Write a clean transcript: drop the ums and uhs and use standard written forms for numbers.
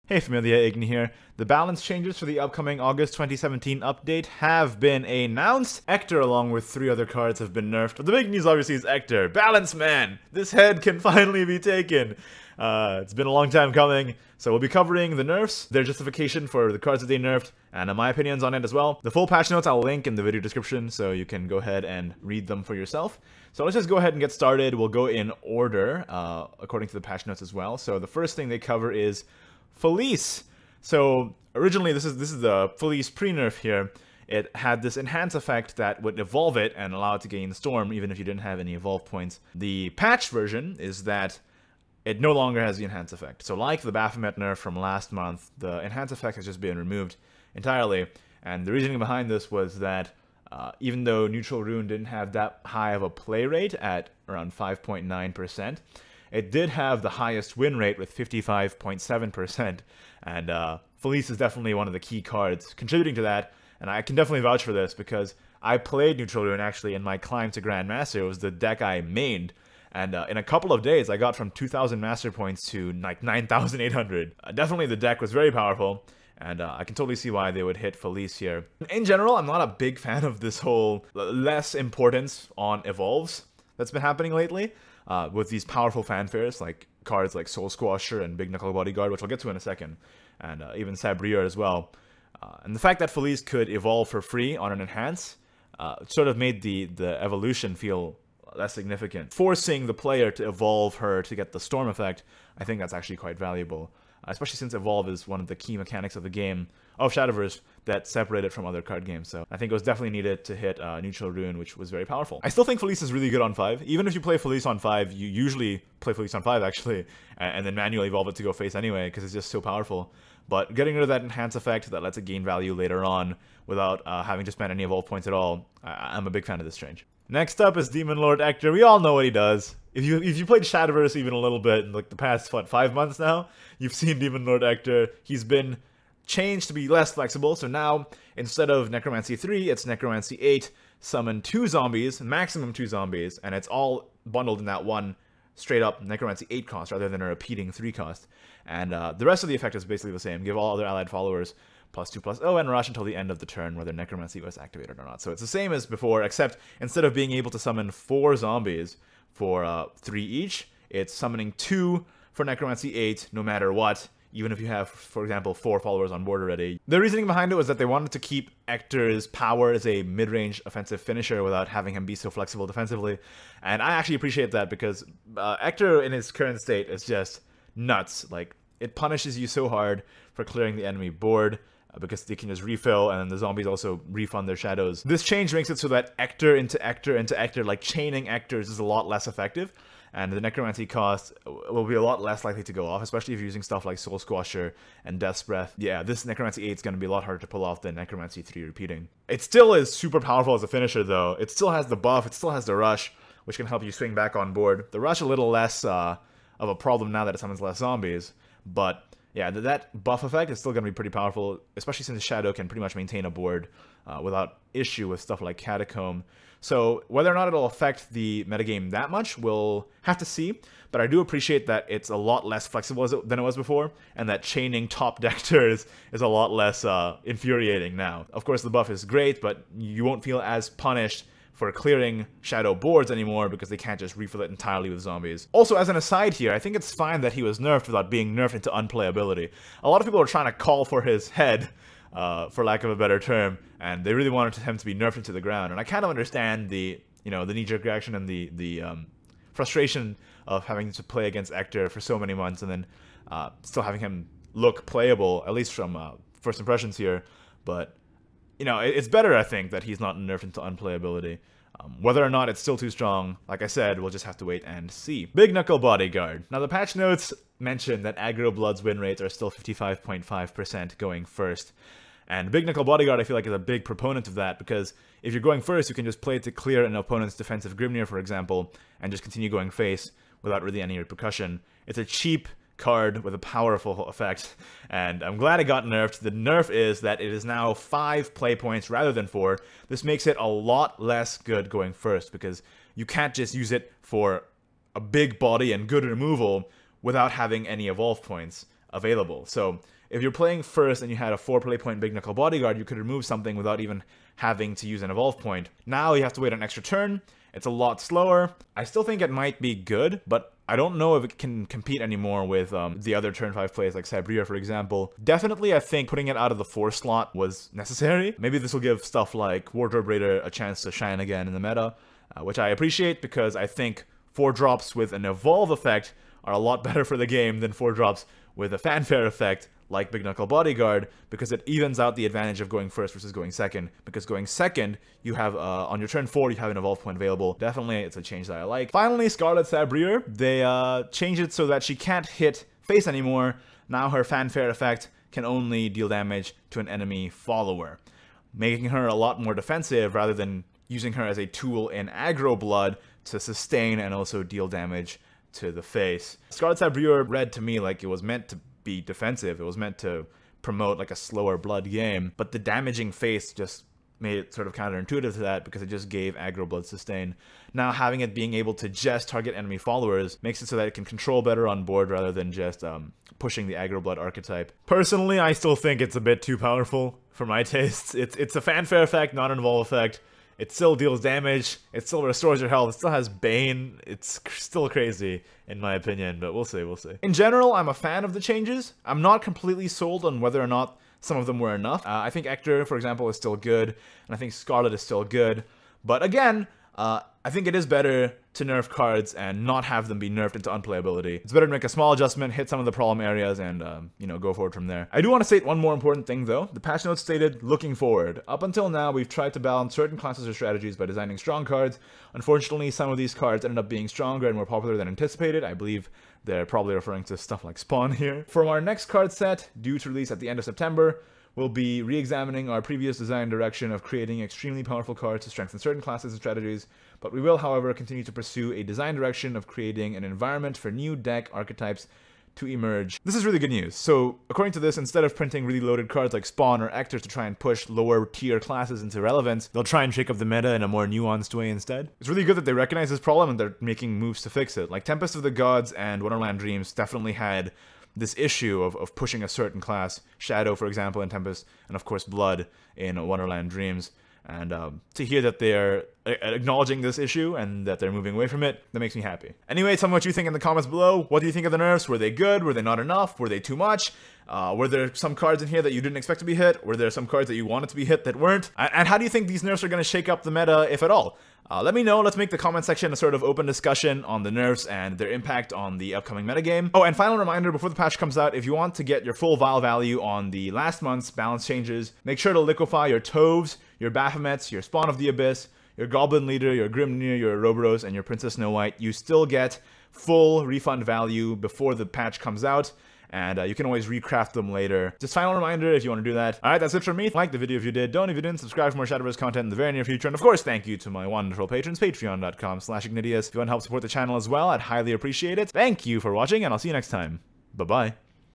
Hey Familia, Igni here. The balance changes for the upcoming August 2017 update have been announced. Eictar, along with 3 other cards, have been nerfed. But the big news obviously is Eictar. Balance man! This head can finally be taken! It's been a long time coming, so we'll be covering the nerfs, their justification for the cards that they nerfed, and my opinions on it as well. The full patch notes I'll link in the video description, so you can go ahead and read them for yourself. So let's just go ahead and get started. We'll go in order, according to the patch notes as well. So the first thing they cover is Falise. So originally this is the Falise pre-nerf here. It had this enhance effect that would evolve it and allow it to gain Storm even if you didn't have any evolve points. The patch version is that it no longer has the enhance effect. So like the Baphomet nerf from last month, the enhance effect has just been removed entirely. And the reasoning behind this was that even though Neutral Rune didn't have that high of a play rate at around 5.9%, it did have the highest win rate with 55.7%, and Falise is definitely one of the key cards contributing to that, and I can definitely vouch for this because I played Neutral Rune actually in my climb to Grandmaster. It was the deck I mained, and in a couple of days I got from 2,000 master points to like 9,800. Definitely the deck was very powerful, and I can totally see why they would hit Falise here. In general, I'm not a big fan of this whole less importance on evolves that's been happening lately. With these powerful fanfares, like cards like Soul Squasher and Big Knuckle Bodyguard, which I'll get to in a second, and even Sabreur as well. And the fact that Falise could evolve for free on an enhance sort of made the evolution feel less significant. Forcing the player to evolve her to get the Storm effect, I think that's actually quite valuable. Especially since evolve is one of the key mechanics of the game, of Shadowverse, that separate it from other card games. So I think it was definitely needed to hit Neutral Rune, which was very powerful. I still think Falise is really good on 5. Even if you play Falise on 5, you usually play Falise on 5 actually, and then manually evolve it to go face anyway, because it's just so powerful. But getting rid of that enhance effect that lets it gain value later on without having to spend any evolve points at all, I'm a big fan of this change. Next up is Demonlord Eachtar. We all know what he does. If you played Shadowverse even a little bit in like the past, what, 5 months now, you've seen Demonlord Eachtar. He's been changed to be less flexible, so now instead of Necromancy 3, it's Necromancy 8, summon 2 zombies, maximum 2 zombies, and it's all bundled in that one straight up Necromancy 8 cost rather than a repeating 3 cost. And the rest of the effect is basically the same. Give all other allied followers +2/+0 and rush until the end of the turn, whether Necromancy was activated or not. So it's the same as before, except instead of being able to summon 4 zombies for 3 each, it's summoning 2 for Necromancy 8 no matter what, even if you have, for example, 4 followers on board already. The reasoning behind it was that they wanted to keep Eictar's power as a mid-range offensive finisher without having him be so flexible defensively, and I actually appreciate that because Eictar in his current state is just nuts. Like, it punishes you so hard for clearing the enemy board, because they can just refill, and then the zombies also refund their shadows. This change makes it so that Eictar into Eictar into Eictar, like chaining Eictars, is a lot less effective, and the Necromancy cost will be a lot less likely to go off, especially if you're using stuff like Soul Squasher and Death's Breath. Yeah, this Necromancy 8 is going to be a lot harder to pull off than Necromancy 3 repeating. It still is super powerful as a finisher, though. It still has the buff, it still has the rush, which can help you swing back on board. The rush a little less of a problem now that it summons less zombies, but yeah, that buff effect is still going to be pretty powerful, especially since Shadow can pretty much maintain a board without issue with stuff like Catacomb. So whether or not it'll affect the metagame that much, we'll have to see. But I do appreciate that it's a lot less flexible than it was before, and that chaining top Dechters is a lot less infuriating now. Of course, the buff is great, but you won't feel as punished for clearing Shadow boards anymore because they can't just refill it entirely with zombies. Also, as an aside here, I think it's fine that he was nerfed without being nerfed into unplayability. A lot of people are trying to call for his head, for lack of a better term, and they really wanted him to be nerfed into the ground. And I kind of understand the, the knee-jerk reaction and the frustration of having to play against Eictar for so many months and then still having him look playable, at least from first impressions here. But it's better, I think, that he's not nerfed into unplayability. Whether or not it's still too strong, like I said, we'll just have to wait and see. Big Knuckle Bodyguard. Now, the patch notes mention that Aggro Blood's win rates are still 55.5% going first. And Big Knuckle Bodyguard, I feel like, is a big proponent of that, because if you're going first, you can just play it to clear an opponent's defensive Grimnir, for example, and just continue going face without really any repercussion. It's a cheap card with a powerful effect, and I'm glad it got nerfed. The nerf is that it is now 5 play points rather than 4. This makes it a lot less good going first, because you can't just use it for a big body and good removal without having any evolve points. available. So if you're playing first and you had a 4 play point Big Knuckle Bodyguard, you could remove something without even having to use an evolve point. Now you have to wait an extra turn. It's a lot slower. I still think it might be good, but I don't know if it can compete anymore with the other turn 5 plays like Sabreur, for example. Definitely, I think putting it out of the 4 slot was necessary. Maybe this will give stuff like Wardrobe Raider a chance to shine again in the meta, which I appreciate because I think 4 drops with an evolve effect are a lot better for the game than 4 drops with a fanfare effect like Big Knuckle Bodyguard, because it evens out the advantage of going first versus going second. Because going second, you have, on your turn 4, you have an evolve point available. Definitely, it's a change that I like. Finally, Scarlet Sabreur, they changed it so that she can't hit face anymore. Now her fanfare effect can only deal damage to an enemy follower, making her a lot more defensive rather than using her as a tool in aggro blood to sustain and also deal damage to the face. Scarlet Sabreur read to me like it was meant to be defensive. It was meant to promote like a slower blood game, but the damaging face just made it sort of counterintuitive to that because it just gave aggro blood sustain. Now having it being able to just target enemy followers makes it so that it can control better on board rather than just pushing the aggro blood archetype. Personally, I still think it's a bit too powerful for my tastes. It's a fanfare effect, not an evolve effect. It still deals damage, it still restores your health, it still has Bane. It's still crazy, in my opinion, but we'll see, we'll see. In general, I'm a fan of the changes. I'm not completely sold on whether or not some of them were enough. I think Echther, for example, is still good, and I think Scarlet is still good. But again, I think it is better to nerf cards and not have them be nerfed into unplayability. It's better to make a small adjustment, hit some of the problem areas, and, you know, go forward from there. I do want to state one more important thing, though. The patch notes stated, looking forward. Up until now, we've tried to balance certain classes or strategies by designing strong cards. Unfortunately, some of these cards ended up being stronger and more popular than anticipated. I believe they're probably referring to stuff like Spawn here. For our next card set, due to release at the end of September, we'll be re-examining our previous design direction of creating extremely powerful cards to strengthen certain classes and strategies, but we will, however, continue to pursue a design direction of creating an environment for new deck archetypes to emerge. This is really good news. So, according to this, instead of printing really loaded cards like Spawn or Echther to try and push lower tier classes into relevance, they'll try and shake up the meta in a more nuanced way instead. It's really good that they recognize this problem and they're making moves to fix it. Like Tempest of the Gods and Wonderland Dreams definitely had this issue of pushing a certain class. Shadow, for example, in Tempest, and of course Blood in Wonderland Dreams. And to hear that they're acknowledging this issue and that they're moving away from it, that makes me happy. Anyway, tell me what you think in the comments below. What do you think of the nerfs? Were they good? Were they not enough? Were they too much? Were there some cards in here that you didn't expect to be hit? Were there some cards that you wanted to be hit that weren't? And how do you think these nerfs are going to shake up the meta, if at all? Let me know. Let's make the comment section a sort of open discussion on the nerfs and their impact on the upcoming metagame. Oh, and final reminder, before the patch comes out, if you want to get your full vial value on the last month's balance changes, make sure to liquefy your Toves, your Baphomets, your Spawn of the Abyss, your Goblin Leader, your Grimnir, your Ouroboros, and your Princess Snow White. You still get full refund value before the patch comes out, and you can always recraft them later. Just final reminder if you want to do that. Alright, that's it from me. Like the video if you did, don't if you didn't, subscribe for more Shadowverse content in the very near future, and of course, thank you to my wonderful patrons, patreon.com/Ignideus. If you want to help support the channel as well, I'd highly appreciate it. Thank you for watching, and I'll see you next time. Bye-bye.